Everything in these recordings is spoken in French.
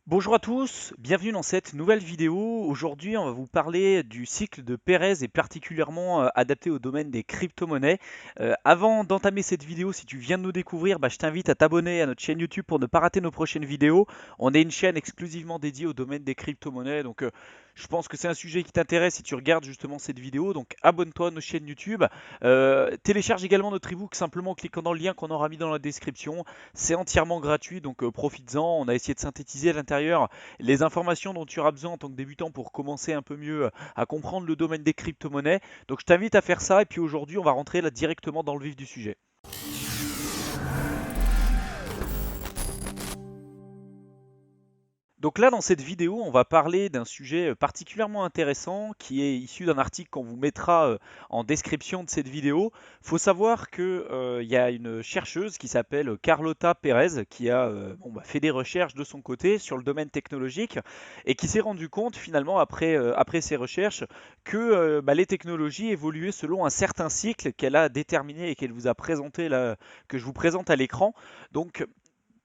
Bonjour à tous, bienvenue dans cette nouvelle vidéo. Aujourd'hui, on va vous parler du cycle de Pérez et particulièrement adapté au domaine des crypto-monnaies. Avant d'entamer cette vidéo, si tu viens de nous découvrir, je t'invite à t'abonner à notre chaîne YouTube pour ne pas rater nos prochaines vidéos. On est une chaîne exclusivement dédiée au domaine des crypto-monnaies, donc je pense que c'est un sujet qui t'intéresse si tu regardes justement cette vidéo. Donc abonne-toi à nos chaînes YouTube. Télécharge également notre ebook simplement en cliquant dans le lien qu'on aura mis dans la description. C'est entièrement gratuit, donc profites-en. On a essayé de synthétiser à l'intérieur les informations dont tu auras besoin en tant que débutant pour commencer un peu mieux à comprendre le domaine des crypto-monnaies. Donc je t'invite à faire ça et puis aujourd'hui on va rentrer là directement dans le vif du sujet. Donc là, dans cette vidéo, on va parler d'un sujet particulièrement intéressant qui est issu d'un article qu'on vous mettra en description de cette vidéo. Il faut savoir qu'il y a une chercheuse qui s'appelle Carlota Pérez qui a fait des recherches de son côté sur le domaine technologique et qui s'est rendu compte finalement après ses recherches que les technologies évoluaient selon un certain cycle qu'elle a déterminé et qu'elle vous a présenté là, que je vous présente à l'écran. Donc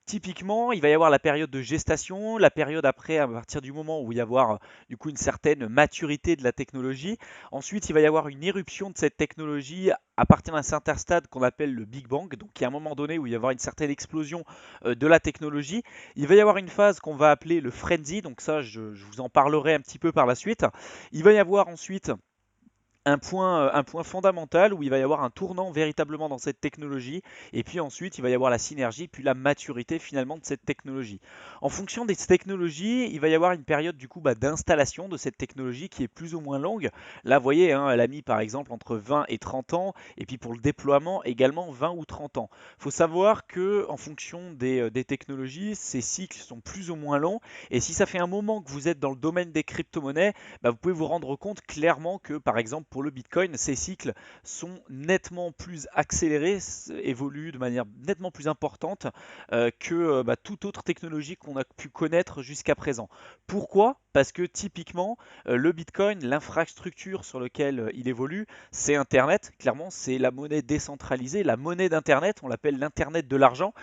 typiquement, il va y avoir la période de gestation, la période après, à partir du moment où il va y avoir du coup une certaine maturité de la technologie. Ensuite, il va y avoir une éruption de cette technologie à partir d'un certain stade qu'on appelle le Big Bang. Donc, il y a un moment donné où il va y avoir une certaine explosion de la technologie. Il va y avoir une phase qu'on va appeler le frenzy. Donc ça, je vous en parlerai un petit peu par la suite. Il va y avoir ensuite un point fondamental où il va y avoir un tournant véritablement dans cette technologie, et puis ensuite il va y avoir la synergie, puis la maturité finalement de cette technologie. En fonction des technologies, il va y avoir une période du coup d'installation de cette technologie qui est plus ou moins longue. Là, vous voyez, hein, elle a mis par exemple entre 20 et 30 ans, et puis pour le déploiement également 20 ou 30 ans. Il faut savoir que en fonction des technologies, ces cycles sont plus ou moins longs, et si ça fait un moment que vous êtes dans le domaine des crypto-monnaies, vous pouvez vous rendre compte clairement que, par exemple, pour le Bitcoin, ces cycles sont nettement plus accélérés, évoluent de manière nettement plus importante que toute autre technologie qu'on a pu connaître jusqu'à présent. Pourquoi? Parce que typiquement, le Bitcoin, l'infrastructure sur laquelle il évolue, c'est Internet. Clairement, c'est la monnaie décentralisée, la monnaie d'Internet, on l'appelle l'Internet de l'argent.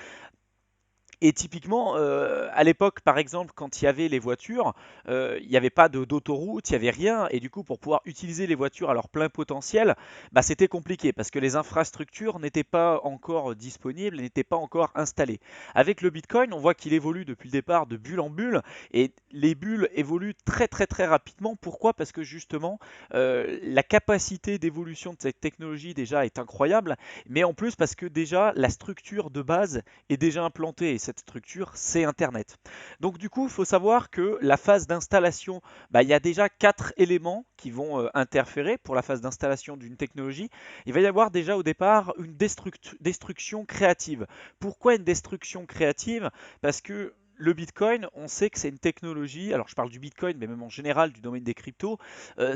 Et typiquement, à l'époque, par exemple, quand il y avait les voitures, il n'y avait pas d'autoroute, il n'y avait rien. Et du coup, pour pouvoir utiliser les voitures à leur plein potentiel, c'était compliqué parce que les infrastructures n'étaient pas encore disponibles, n'étaient pas encore installées. Avec le Bitcoin, on voit qu'il évolue depuis le départ de bulle en bulle. Et les bulles évoluent très très très rapidement. Pourquoi? Parce que justement, la capacité d'évolution de cette technologie déjà est incroyable. Mais en plus parce que déjà, la structure de base est déjà implantée et cette structure, c'est Internet. Donc du coup, il faut savoir que la phase d'installation, il y a déjà quatre éléments qui vont interférer pour la phase d'installation d'une technologie. Il va y avoir déjà au départ une destruction créative. Pourquoi une destruction créative? Parce que le Bitcoin, on sait que c'est une technologie, alors je parle du Bitcoin, mais même en général du domaine des cryptos,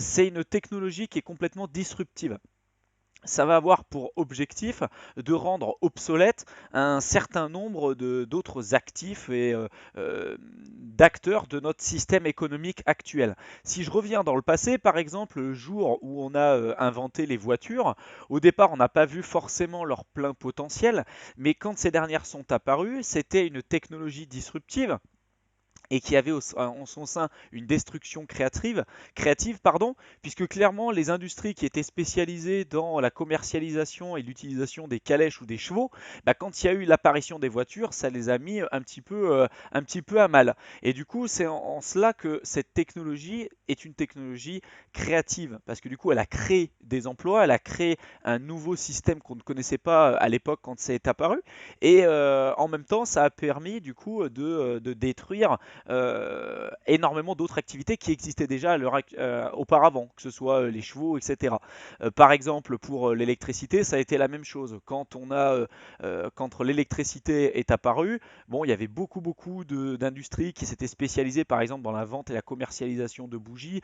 c'est une technologie qui est complètement disruptive. Ça va avoir pour objectif de rendre obsolète un certain nombre d'autres actifs et d'acteurs de notre système économique actuel. Si je reviens dans le passé, par exemple, le jour où on a inventé les voitures, au départ, on n'a pas vu forcément leur plein potentiel, mais quand ces dernières sont apparues, c'était une technologie disruptive et qui avait en son sein une destruction créative, puisque clairement les industries qui étaient spécialisées dans la commercialisation et l'utilisation des calèches ou des chevaux, quand il y a eu l'apparition des voitures, ça les a mis un petit peu à mal. Et du coup, c'est en cela que cette technologie est une technologie créative, parce que du coup, elle a créé des emplois, elle a créé un nouveau système qu'on ne connaissait pas à l'époque quand ça est apparu, et en même temps, ça a permis du coup de détruire énormément d'autres activités qui existaient déjà auparavant, que ce soit les chevaux, etc. Par exemple, pour l'électricité, ça a été la même chose. Quand l'électricité est apparue, bon, il y avait beaucoup d'industries qui s'étaient spécialisées, par exemple, dans la vente et la commercialisation de bougies.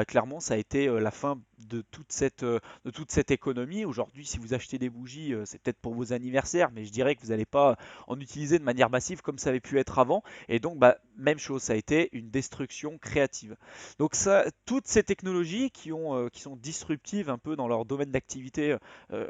Clairement, ça a été la fin de toute cette économie. Aujourd'hui, si vous achetez des bougies, c'est peut-être pour vos anniversaires, mais je dirais que vous n'allez pas en utiliser de manière massive comme ça avait pu être avant. Et donc, même chose, ça a été une destruction créative. Donc, ça, toutes ces technologies qui sont disruptives un peu dans leur domaine d'activité, euh,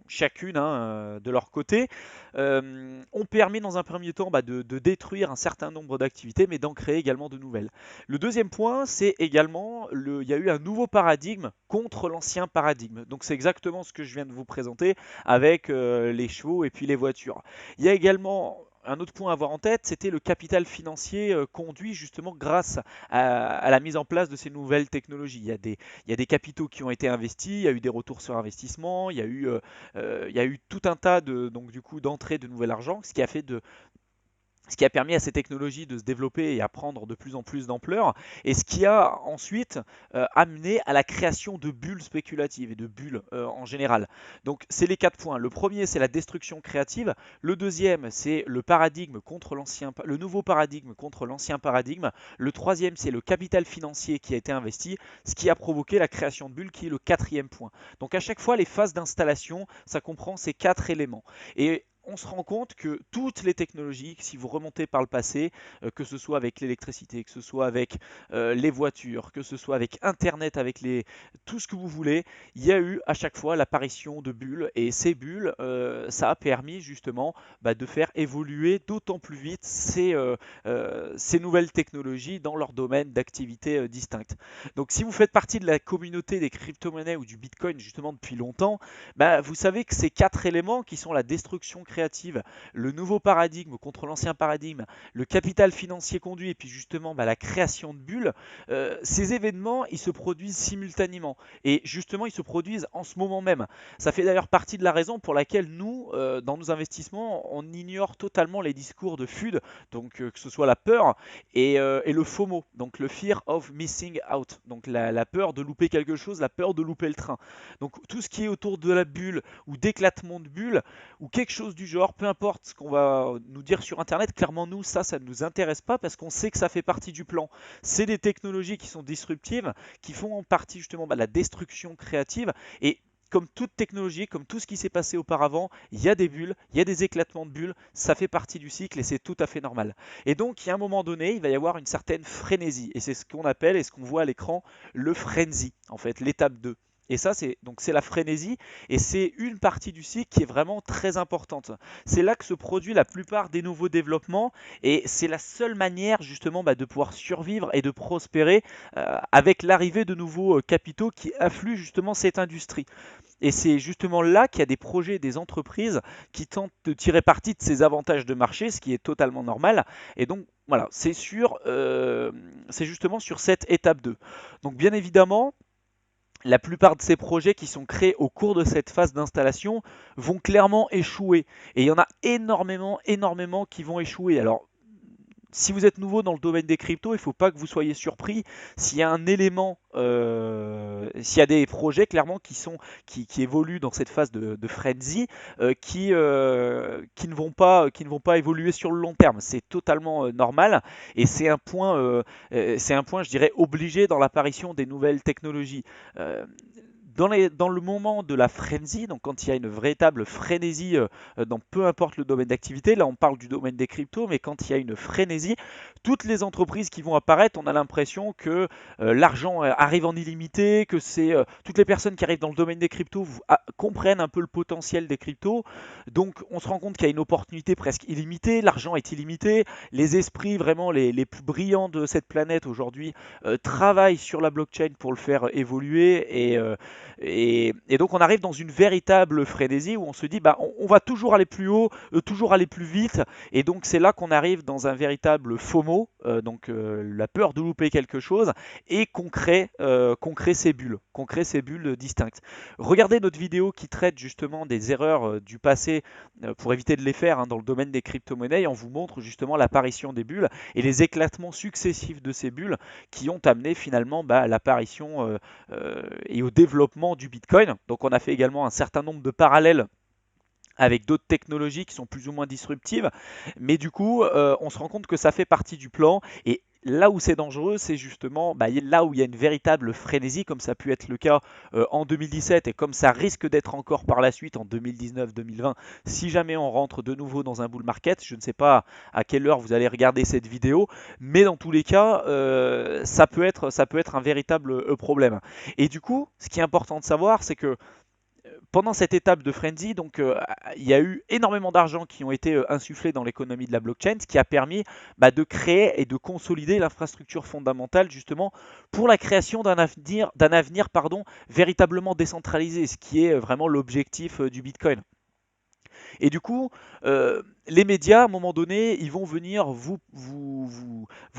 chacune de leur côté, ont permis dans un premier temps de détruire un certain nombre d'activités, mais d'en créer également de nouvelles. Le deuxième point, c'est également, il y a eu un nouveau paradigme contre l'ancien paradigme. Donc c'est exactement ce que je viens de vous présenter avec les chevaux et puis les voitures. Il y a également un autre point à avoir en tête, c'était le capital financier conduit justement grâce à la mise en place de ces nouvelles technologies. Il y a des capitaux qui ont été investis, il y a eu des retours sur investissement, il y a eu tout un tas donc du coup d'entrées de nouvel argent, ce qui a permis à ces technologies de se développer et à prendre de plus en plus d'ampleur, et ce qui a ensuite amené à la création de bulles spéculatives et de bulles en général. Donc c'est les 4 points. Le premier, c'est la destruction créative. Le deuxième, c'est le nouveau paradigme contre l'ancien paradigme. Le troisième, c'est le capital financier qui a été investi, ce qui a provoqué la création de bulles, qui est le quatrième point. Donc à chaque fois, les phases d'installation, ça comprend ces 4 éléments. Et on se rend compte que toutes les technologies, si vous remontez par le passé, que ce soit avec l'électricité, que ce soit avec les voitures, que ce soit avec Internet, tout ce que vous voulez, il y a eu à chaque fois l'apparition de bulles. Et ces bulles, ça a permis justement de faire évoluer d'autant plus vite ces nouvelles technologies dans leur domaine d'activité distinctes. Donc si vous faites partie de la communauté des crypto-monnaies ou du Bitcoin justement depuis longtemps, vous savez que ces 4 éléments qui sont la destruction créative, le nouveau paradigme contre l'ancien paradigme, le capital financier conduit et puis justement la création de bulles, ces événements ils se produisent simultanément et justement ils se produisent en ce moment même. Ça fait d'ailleurs partie de la raison pour laquelle nous, dans nos investissements, on ignore totalement les discours de FUD, donc que ce soit la peur et le FOMO, donc le fear of missing out, donc la peur de louper quelque chose, la peur de louper le train. Donc tout ce qui est autour de la bulle ou d'éclatement de bulle ou quelque chose du genre, peu importe ce qu'on va nous dire sur Internet, clairement nous, ça ne nous intéresse pas parce qu'on sait que ça fait partie du plan. C'est des technologies qui sont disruptives, qui font en partie justement la destruction créative et comme toute technologie, comme tout ce qui s'est passé auparavant, il y a des bulles, il y a des éclatements de bulles, ça fait partie du cycle et c'est tout à fait normal. Et donc, il y a un moment donné, il va y avoir une certaine frénésie. Et c'est ce qu'on appelle et ce qu'on voit à l'écran le frenzy, en fait, l'étape 2. Et ça, c'est la frénésie, et c'est une partie du cycle qui est vraiment très importante. C'est là que se produit la plupart des nouveaux développements, et c'est la seule manière justement de pouvoir survivre et de prospérer avec l'arrivée de nouveaux capitaux qui affluent justement cette industrie. Et c'est justement là qu'il y a des projets, des entreprises qui tentent de tirer parti de ces avantages de marché, ce qui est totalement normal. Et donc voilà, c'est justement sur cette étape 2. Donc bien évidemment, la plupart de ces projets qui sont créés au cours de cette phase d'installation vont clairement échouer. Et il y en a énormément, énormément qui vont échouer. Alors, si vous êtes nouveau dans le domaine des cryptos, il ne faut pas que vous soyez surpris s'il y a un élément, s'il y a des projets clairement qui évoluent dans cette phase de frenzy, qui ne vont pas évoluer sur le long terme. C'est totalement normal et c'est un point, je dirais, obligé dans l'apparition des nouvelles technologies. Euh, dans le moment de la frenzy, donc quand il y a une véritable frénésie dans peu importe le domaine d'activité, là on parle du domaine des cryptos, mais quand il y a une frénésie, toutes les entreprises qui vont apparaître, on a l'impression que l'argent arrive en illimité, que toutes les personnes qui arrivent dans le domaine des cryptos comprennent un peu le potentiel des cryptos, donc on se rend compte qu'il y a une opportunité presque illimitée, l'argent est illimité, les esprits vraiment les plus brillants de cette planète aujourd'hui travaillent sur la blockchain pour le faire évoluer et donc on arrive dans une véritable frénésie où on se dit on va toujours aller plus haut, toujours aller plus vite, et donc c'est là qu'on arrive dans un véritable FOMO, la peur de louper quelque chose, et qu'on crée ces bulles distinctes. Regardez notre vidéo qui traite justement des erreurs du passé pour éviter de les faire dans le domaine des crypto-monnaies, on vous montre justement l'apparition des bulles et les éclatements successifs de ces bulles qui ont amené finalement à l'apparition et au développement du Bitcoin. Donc on a fait également un certain nombre de parallèles avec d'autres technologies qui sont plus ou moins disruptives, mais du coup on se rend compte que ça fait partie du plan, et là où c'est dangereux, c'est justement là où il y a une véritable frénésie, comme ça a pu être le cas en 2017 et comme ça risque d'être encore par la suite en 2019-2020, si jamais on rentre de nouveau dans un bull market. Je ne sais pas à quelle heure vous allez regarder cette vidéo, mais dans tous les cas, ça peut être un véritable problème. Et du coup, ce qui est important de savoir, c'est que pendant cette étape de frenzy, donc il y a eu énormément d'argent qui ont été insufflés dans l'économie de la blockchain, ce qui a permis de créer et de consolider l'infrastructure fondamentale justement pour la création d'un avenir véritablement décentralisé, ce qui est vraiment l'objectif du Bitcoin. Et du coup, les médias, à un moment donné, ils vont venir vous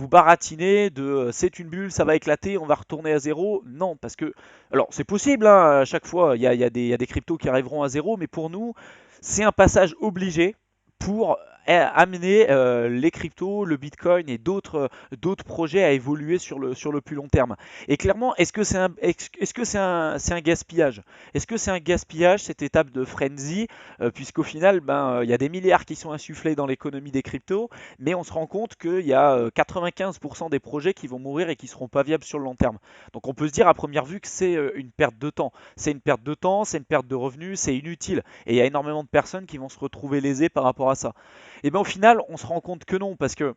baratiner de c'est une bulle, ça va éclater, on va retourner à zéro. Non, parce que, alors c'est possible, hein, à chaque fois, il y a des cryptos qui arriveront à zéro, mais pour nous, c'est un passage obligé pour amener les cryptos, le Bitcoin et d'autres projets à évoluer sur le plus long terme. Et clairement, est-ce que c'est un gaspillage? Est-ce que c'est un gaspillage cette étape de frenzy, puisqu'au final, il y a des milliards qui sont insufflés dans l'économie des cryptos, mais on se rend compte qu'il y a 95% des projets qui vont mourir et qui ne seront pas viables sur le long terme. Donc on peut se dire à première vue que c'est une perte de temps. C'est une perte de temps, c'est une perte de revenus, c'est inutile. Et il y a énormément de personnes qui vont se retrouver lésées par rapport à ça. Et bien au final, on se rend compte que non, parce que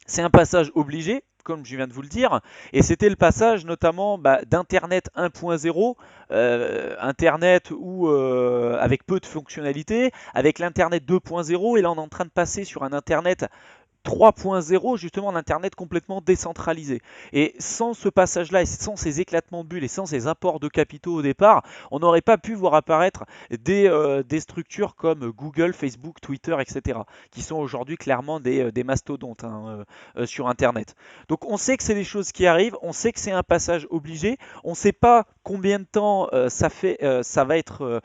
c'est un passage obligé, comme je viens de vous le dire, et c'était le passage notamment d'Internet 1.0, Internet avec peu de fonctionnalités, avec l'Internet 2.0, et là on est en train de passer sur un Internet 3.0, justement l'Internet complètement décentralisé. Et sans ce passage-là, et sans ces éclatements de bulles, et sans ces apports de capitaux au départ, on n'aurait pas pu voir apparaître des structures comme Google, Facebook, Twitter, etc., qui sont aujourd'hui clairement des mastodontes sur Internet. Donc on sait que c'est des choses qui arrivent, on sait que c'est un passage obligé, on ne sait pas combien de temps ça va être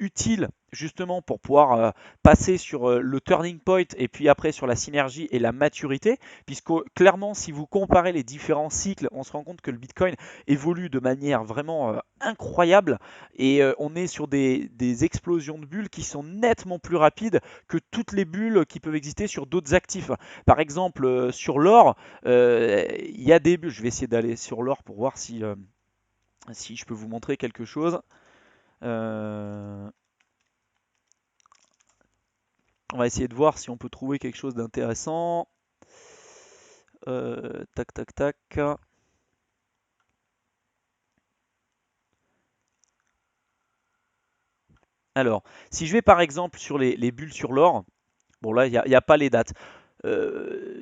utile justement pour pouvoir passer sur le turning point et puis après sur la synergie et la maturité, puisque clairement si vous comparez les différents cycles, on se rend compte que le Bitcoin évolue de manière vraiment incroyable et on est sur des explosions de bulles qui sont nettement plus rapides que toutes les bulles qui peuvent exister sur d'autres actifs. Par exemple sur l'or, il y a des bulles, je vais essayer d'aller sur l'or pour voir si je peux vous montrer quelque chose. On va essayer de voir si on peut trouver quelque chose d'intéressant. Tac, tac, tac. Alors, si je vais par exemple sur les bulles sur l'or, bon là, il n'y a pas les dates.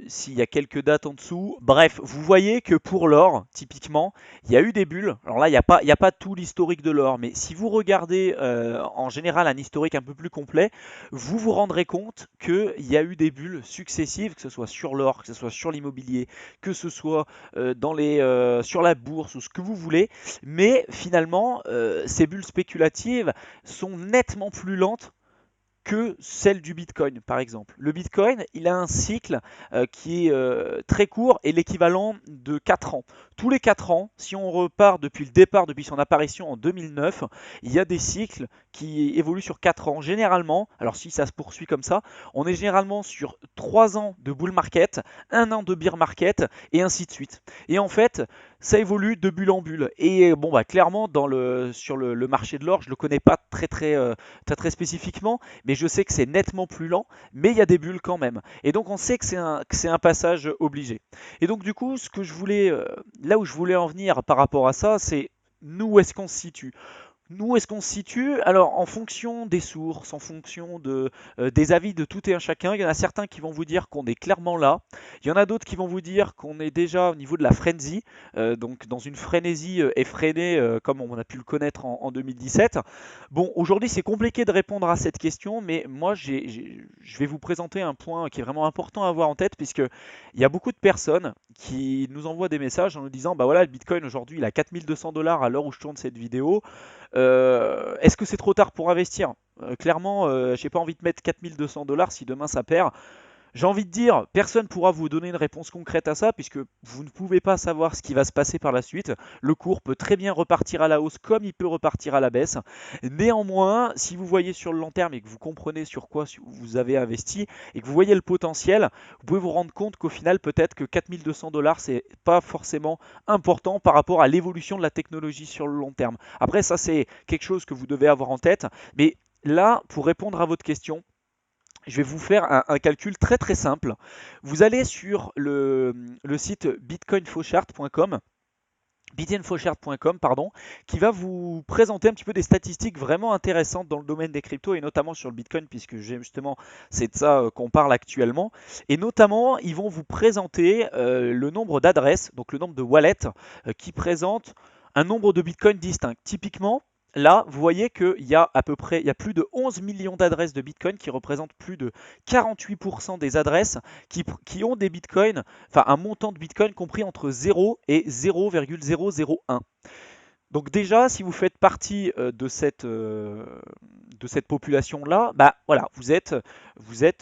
S'il y a quelques dates en dessous. Bref, vous voyez que pour l'or, typiquement, il y a eu des bulles. Alors là, il y a pas tout l'historique de l'or, mais si vous regardez en général un historique un peu plus complet, vous vous rendrez compte qu'il y a eu des bulles successives, que ce soit sur l'or, que ce soit sur l'immobilier, que ce soit sur la bourse ou ce que vous voulez. Mais finalement, ces bulles spéculatives sont nettement plus lentes que celle du Bitcoin, par exemple. Le Bitcoin, il a un cycle qui est très court et l'équivalent de 4 ans. Tous les 4 ans, si on repart depuis le départ, depuis son apparition en 2009, il y a des cycles qui évoluent sur 4 ans. Généralement, alors si ça se poursuit comme ça, on est généralement sur 3 ans de bull market, 1 an de bear market et ainsi de suite. Et en fait, ça évolue de bulle en bulle. Et bon, clairement, sur le marché de l'or, je ne le connais pas très spécifiquement, mais je sais que c'est nettement plus lent, mais il y a des bulles quand même. Et donc on sait que c'est un passage obligé. Et donc du coup, là où je voulais en venir par rapport à ça, c'est nous, où est-ce qu'on se situe? Nous, est-ce qu'on se situe? Alors, en fonction des sources, en fonction des avis de tout et un chacun, il y en a certains qui vont vous dire qu'on est clairement là. Il y en a d'autres qui vont vous dire qu'on est déjà au niveau de la frenzy, donc dans une frénésie effrénée, comme on a pu le connaître en 2017. Bon, aujourd'hui, c'est compliqué de répondre à cette question, mais moi, je vais vous présenter un point qui est vraiment important à avoir en tête, puisque il y a beaucoup de personnes qui nous envoient des messages en nous disant, bah voilà, le Bitcoin aujourd'hui, il a 4200 $ à l'heure où je tourne cette vidéo. Est-ce que c'est trop tard pour investir? Clairement, j'ai pas envie de mettre 4200 $ si demain ça perd. J'ai envie de dire, personne ne pourra vous donner une réponse concrète à ça, puisque vous ne pouvez pas savoir ce qui va se passer par la suite. Le cours peut très bien repartir à la hausse comme il peut repartir à la baisse. Néanmoins, si vous voyez sur le long terme et que vous comprenez sur quoi vous avez investi et que vous voyez le potentiel, vous pouvez vous rendre compte qu'au final, peut-être que 4200 $, c'est pas forcément important par rapport à l'évolution de la technologie sur le long terme. Après, ça, c'est quelque chose que vous devez avoir en tête. Mais là, pour répondre à votre question, je vais vous faire un calcul très très simple. Vous allez sur le site bitcoinfauchart.com. bitinfoshare.com, pardon, qui va vous présenter un petit peu des statistiques vraiment intéressantes dans le domaine des cryptos et notamment sur le Bitcoin, puisque justement c'est de ça qu'on parle actuellement. Et notamment, ils vont vous présenter le nombre d'adresses, donc le nombre de wallets qui présentent un nombre de Bitcoin distinct. Typiquement, là, vous voyez qu'il y a à peu près, il y a plus de 11 millions d'adresses de Bitcoin qui représentent plus de 48% des adresses qui ont des Bitcoins, enfin un montant de Bitcoin compris entre 0 et 0,001. Donc déjà, si vous faites partie de cette population-là, bah voilà, vous êtes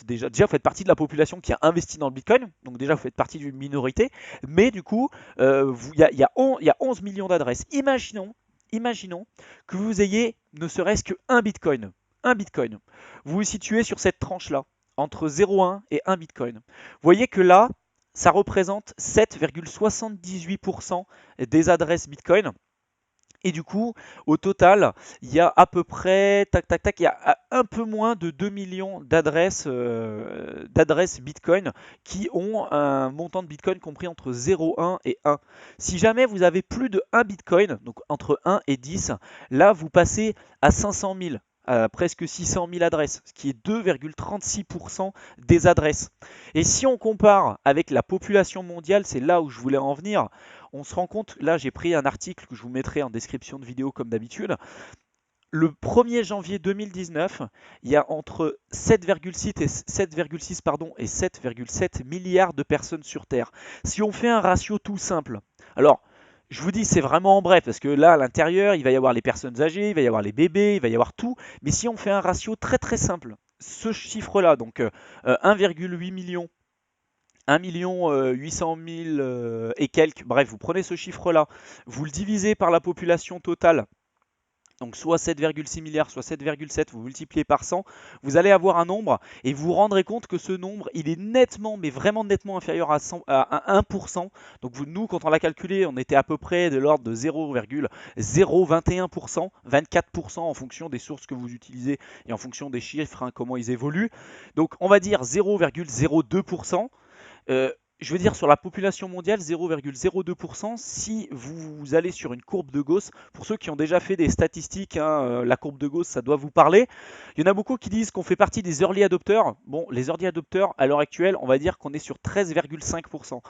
déjà vous faites partie de la population qui a investi dans le Bitcoin, donc déjà vous faites partie d'une minorité, mais du coup, il y a 11 millions d'adresses. Imaginons que vous ayez ne serait-ce qu'un Bitcoin. Un Bitcoin. Vous vous situez sur cette tranche-là, entre 0,1 et 1 Bitcoin. Vous voyez que là, ça représente 7,78% des adresses Bitcoin. Et du coup, au total, il y a à peu près, il y a un peu moins de 2 millions d'adresses Bitcoin qui ont un montant de Bitcoin compris entre 0,1 et 1. Si jamais vous avez plus de 1 Bitcoin, donc entre 1 et 10, là vous passez à 500 000. À presque 600 000 adresses, ce qui est 2,36% des adresses. Et si on compare avec la population mondiale, c'est là où je voulais en venir, on se rend compte, là j'ai pris un article que je vous mettrai en description de vidéo comme d'habitude, le 1er janvier 2019, il y a entre 7,6 et 7,7 milliards de personnes sur Terre. Si on fait un ratio tout simple, alors je vous dis c'est vraiment en bref, parce que là à l'intérieur il va y avoir les personnes âgées, il va y avoir les bébés, il va y avoir tout, mais si on fait un ratio très très simple, ce chiffre-là, donc 1,8 million 1 800 000 et quelques, bref, vous prenez ce chiffre-là, vous le divisez par la population totale, donc soit 7,6 milliards, soit 7,7, vous multipliez par 100, vous allez avoir un nombre et vous vous rendrez compte que ce nombre, il est nettement, mais vraiment nettement inférieur à 1%. Donc nous, quand on l'a calculé, on était à peu près de l'ordre de 0,021%, 24% en fonction des sources que vous utilisez et en fonction des chiffres, comment ils évoluent. Donc on va dire 0,02%. Je veux dire sur la population mondiale 0,02%. Si vous allez sur une courbe de Gauss, pour ceux qui ont déjà fait des statistiques, la courbe de Gauss ça doit vous parler. Il y en a beaucoup qui disent qu'on fait partie des early adopters. Bon, les early adopters à l'heure actuelle, on va dire qu'on est sur 13,5%.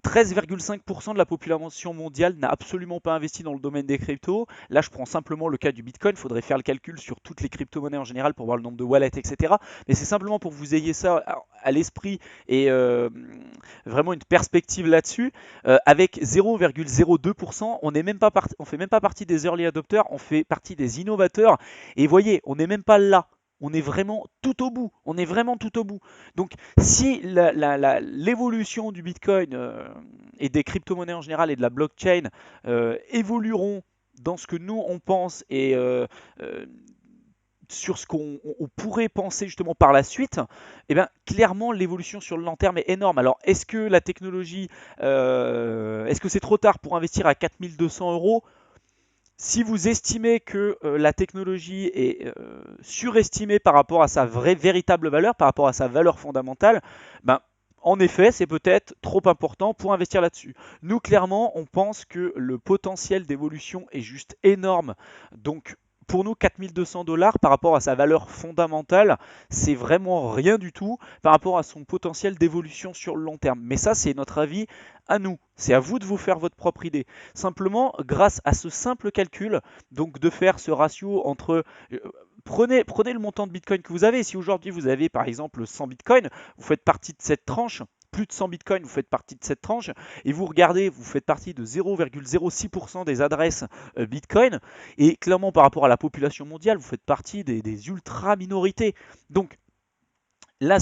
13,5% de la population mondiale n'a absolument pas investi dans le domaine des cryptos. Là, je prends simplement le cas du Bitcoin. Il faudrait faire le calcul sur toutes les crypto-monnaies en général pour voir le nombre de wallets, etc. Mais c'est simplement pour que vous ayez ça à l'esprit et vraiment une perspective là-dessus. Avec 0,02%, on fait même pas partie des early adopters, on fait partie des innovateurs. Et voyez, on n'est même pas là. On est vraiment tout au bout. On est vraiment tout au bout. Donc, si l'évolution du Bitcoin et des crypto-monnaies en général et de la blockchain évolueront dans ce que nous on pense et sur ce qu'on pourrait penser justement par la suite, eh bien, clairement l'évolution sur le long terme est énorme. Alors est-ce que la technologie, est-ce que c'est trop tard pour investir à 4200 euros? Si vous estimez que la technologie est surestimée par rapport à sa véritable valeur, par rapport à sa valeur fondamentale, ben, en effet, c'est peut-être trop important pour investir là-dessus. Nous, clairement, on pense que le potentiel d'évolution est juste énorme. Donc, pour nous, 4200 dollars par rapport à sa valeur fondamentale, c'est vraiment rien du tout par rapport à son potentiel d'évolution sur le long terme. Mais ça, c'est notre avis à nous. C'est à vous de vous faire votre propre idée. Simplement, grâce à ce simple calcul, donc de faire ce ratio entre... Prenez le montant de Bitcoin que vous avez. Si aujourd'hui vous avez par exemple 100 Bitcoin, vous faites partie de cette tranche. Plus de 100 Bitcoin, vous faites partie de cette tranche. Et vous regardez, vous faites partie de 0,06% des adresses Bitcoin. Et clairement, par rapport à la population mondiale, vous faites partie des ultra minorités. Donc, là,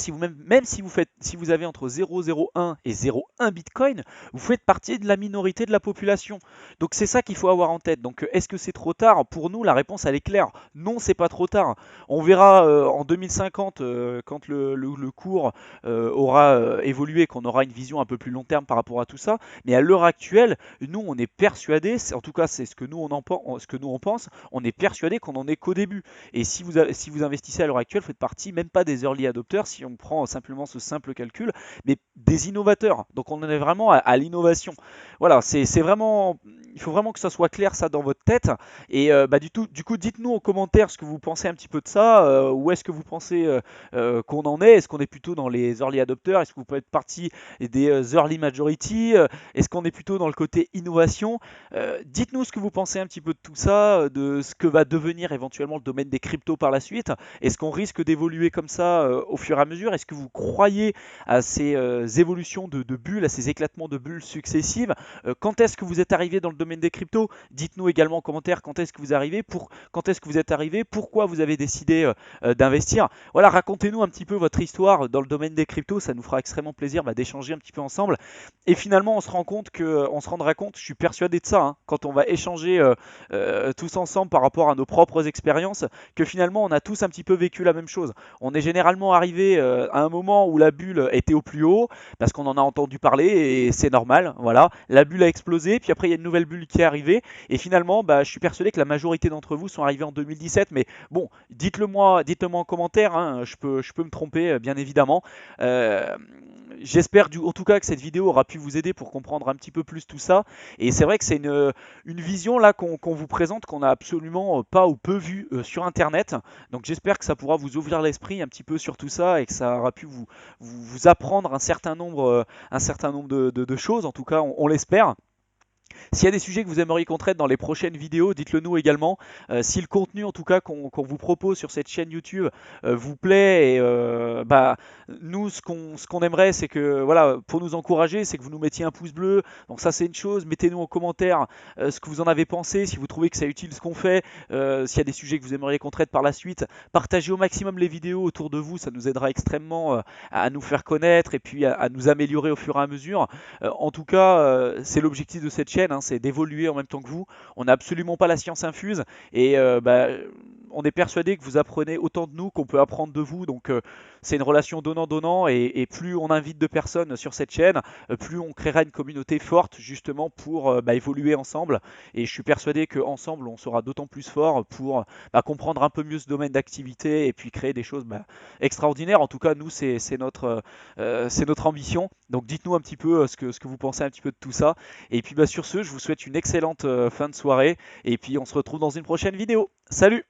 même si vous avez entre 0,01 et 0,1 Bitcoin, vous faites partie de la minorité de la population. Donc c'est ça qu'il faut avoir en tête. Donc est-ce que c'est trop tard? Pour nous, la réponse elle est claire. Non, c'est pas trop tard. On verra en 2050 quand le cours aura évolué, qu'on aura une vision un peu plus long terme par rapport à tout ça. Mais à l'heure actuelle, nous on est persuadés, en tout cas c'est ce que nous on pense, on est persuadé qu'on en est qu'au début. Et si vous investissez à l'heure actuelle, vous faites partie même pas des early adopters, utilisateurs, si on prend simplement ce simple calcul, mais des innovateurs. Donc on en est vraiment à l'innovation. Voilà, c'est vraiment, il faut vraiment que ça soit clair ça dans votre tête. Et du coup, dites-nous en commentaire ce que vous pensez un petit peu de ça. Où est-ce que vous pensez qu'on en est? Est-ce qu'on est plutôt dans les early adopters? Est-ce que vous pouvez être partie des early majority? Est-ce qu'on est plutôt dans le côté innovation? Dites-nous ce que vous pensez un petit peu de tout ça, de ce que va devenir éventuellement le domaine des cryptos par la suite. Est-ce qu'on risque d'évoluer comme ça au fur et à mesure? Est-ce que vous croyez à ces évolutions de bulles, à ces éclatements de bulles successives? Quand est-ce que vous êtes arrivé dans le domaine des cryptos? Dites-nous également en commentaire quand est-ce que vous arrivez, quand est-ce que vous êtes arrivé, pourquoi vous avez décidé d'investir. Voilà, racontez-nous un petit peu votre histoire dans le domaine des cryptos, ça nous fera extrêmement plaisir d'échanger un petit peu ensemble. Et finalement, on se rendra compte, je suis persuadé de ça, hein, quand on va échanger tous ensemble par rapport à nos propres expériences, que finalement on a tous un petit peu vécu la même chose. On est généralement arrivé à un moment où la bulle était au plus haut, parce qu'on en a entendu parler et c'est normal, voilà. La bulle a explosé, puis après il y a une nouvelle bulle qui est arrivée, et finalement je suis persuadé que la majorité d'entre vous sont arrivés en 2017, mais bon, dites-le moi en commentaire, hein, je peux me tromper bien évidemment. J'espère en tout cas que cette vidéo aura pu vous aider pour comprendre un petit peu plus tout ça. Et c'est vrai que c'est une vision là qu'on vous présente qu'on n'a absolument pas ou peu vue sur internet. Donc j'espère que ça pourra vous ouvrir l'esprit un petit peu sur tout ça et que ça aura pu vous apprendre un certain nombre de choses. En tout cas, on l'espère. S'il y a des sujets que vous aimeriez qu'on traite dans les prochaines vidéos, dites-le nous également. Si le contenu en tout cas qu'on vous propose sur cette chaîne YouTube vous plaît, et nous ce qu'on aimerait c'est que voilà, pour nous encourager, c'est que vous nous mettiez un pouce bleu. Donc ça c'est une chose, mettez-nous en commentaire ce que vous en avez pensé, si vous trouvez que c'est utile ce qu'on fait, s'il y a des sujets que vous aimeriez qu'on traite par la suite, partagez au maximum les vidéos autour de vous, ça nous aidera extrêmement à nous faire connaître et puis à nous améliorer au fur et à mesure. En tout cas, c'est l'objectif de cette chaîne, hein, c'est d'évoluer en même temps que vous. On n'a absolument pas la science infuse et on est persuadé que vous apprenez autant de nous qu'on peut apprendre de vous. Donc c'est une relation donnant-donnant et plus on invite de personnes sur cette chaîne, plus on créera une communauté forte justement pour évoluer ensemble. Et je suis persuadé qu'ensemble on sera d'autant plus fort pour comprendre un peu mieux ce domaine d'activité et puis créer des choses extraordinaires. En tout cas, nous, c'est notre ambition. Donc dites-nous un petit peu ce que vous pensez un petit peu de tout ça. Et puis sur ce, je vous souhaite une excellente fin de soirée. Et puis on se retrouve dans une prochaine vidéo. Salut!